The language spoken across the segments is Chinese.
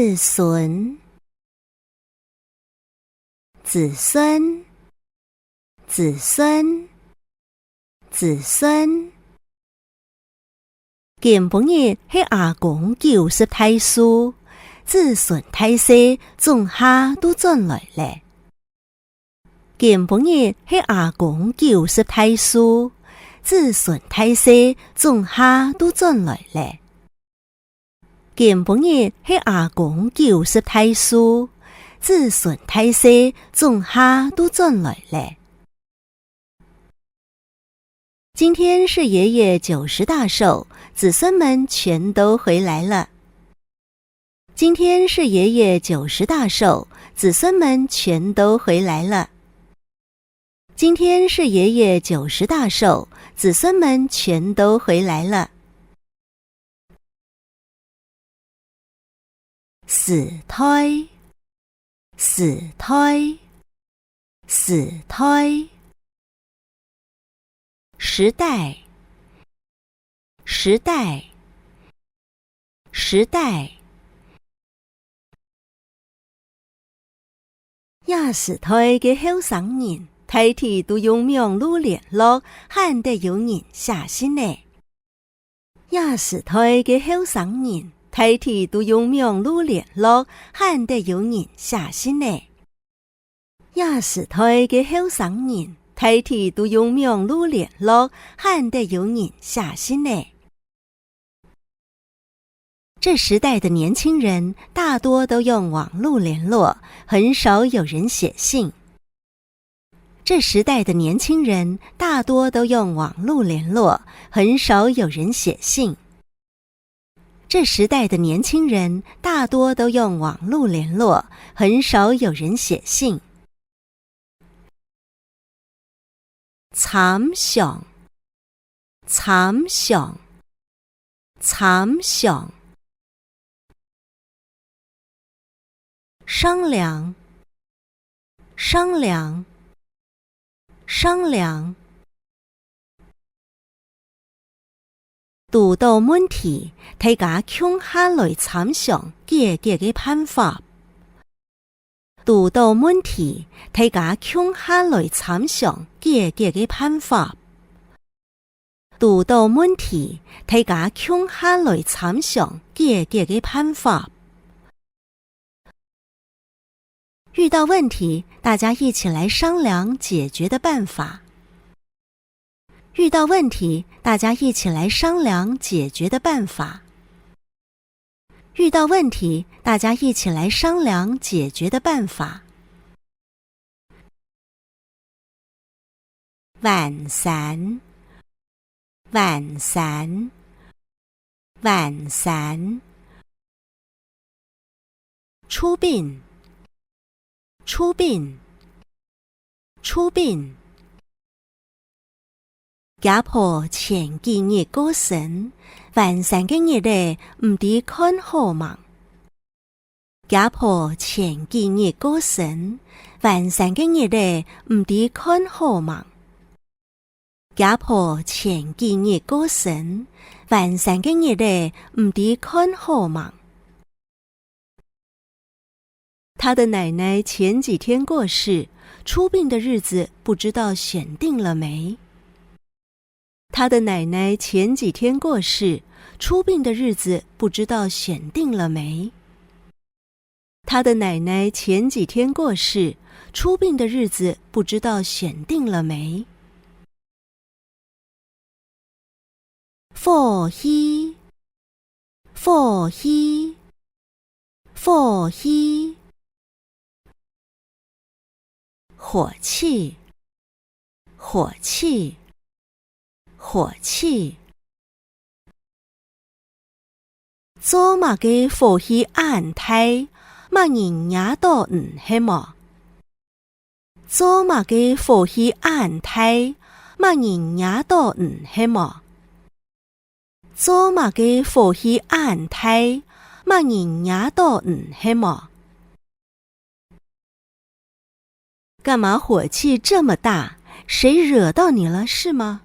子孙，子孙，子孙，子孙。前半日喺阿公90太歲，子孫大細種下都轉來咧。前半日喺阿公90太歲，子孫大細種下都轉來咧。前半日喺阿公90太歲，子孫大細種下都轉來咧。今天是爺爺90大壽，子孫們全都回來了。今天是爺爺90大壽，子孫們全都回來了。今天是爺爺90大壽，子孫們全都回來了。死胎，死胎，死胎。時代，時代，時代。廿四歲嘅後生人，大體都用網絡聯絡，閒得有人寫信呢。廿四歲嘅後生人，大體都用網絡聯絡，閒得有人寫信呢。廿四歲嘅後生人，大體都用網絡聯絡，閒得有人寫信呢。這時代的年輕人大多都用網絡聯絡，很少有人寫信。這時代的年輕人大多都用網絡聯絡，很少有人寫信。這時代的年輕人大多都用網絡聯絡，很少有人寫信。參詳，參詳，參詳。商量，商量，商量。遇到問題，大家共下來參詳解決嘅辦法。遇到問題，大家共下來參詳解決嘅辦法。遇到問題，大家共下來參詳解決嘅辦法。遇到問題，大家一起來商量解決的辦法。遇到問題，大家一起來商量解決的辦法。遇到問題，大家一起來商量解決的辦法。完善，完善，完善。出殯，出殯，出殯。家婆前幾日過身，完善嘅日咧唔知看好嗎？家婆前幾日過身，完善嘅日咧唔知看好嗎？家婆前幾日過身，完善嘅日咧唔知看好嗎？他的奶奶前幾天過世，出殯的日子不知道選定了沒？他的奶奶前幾天過世，出殯的日子不知道選定了沒？他的奶奶前幾天過世，出殯的日子不知道選定了沒？火氣，火氣，火氣。火氣，火氣，火氣。做乜嘅火氣安泰，乜人也都唔係麼？做乜嘅火氣安泰，乜人也都唔係麼？做乜嘅火氣安泰，乜人也都唔係麼？幹嘛火氣這麼大？誰惹到你了是嗎？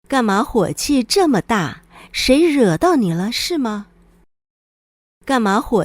幹嘛火氣這麼大？誰惹到你了是嗎？幹嘛火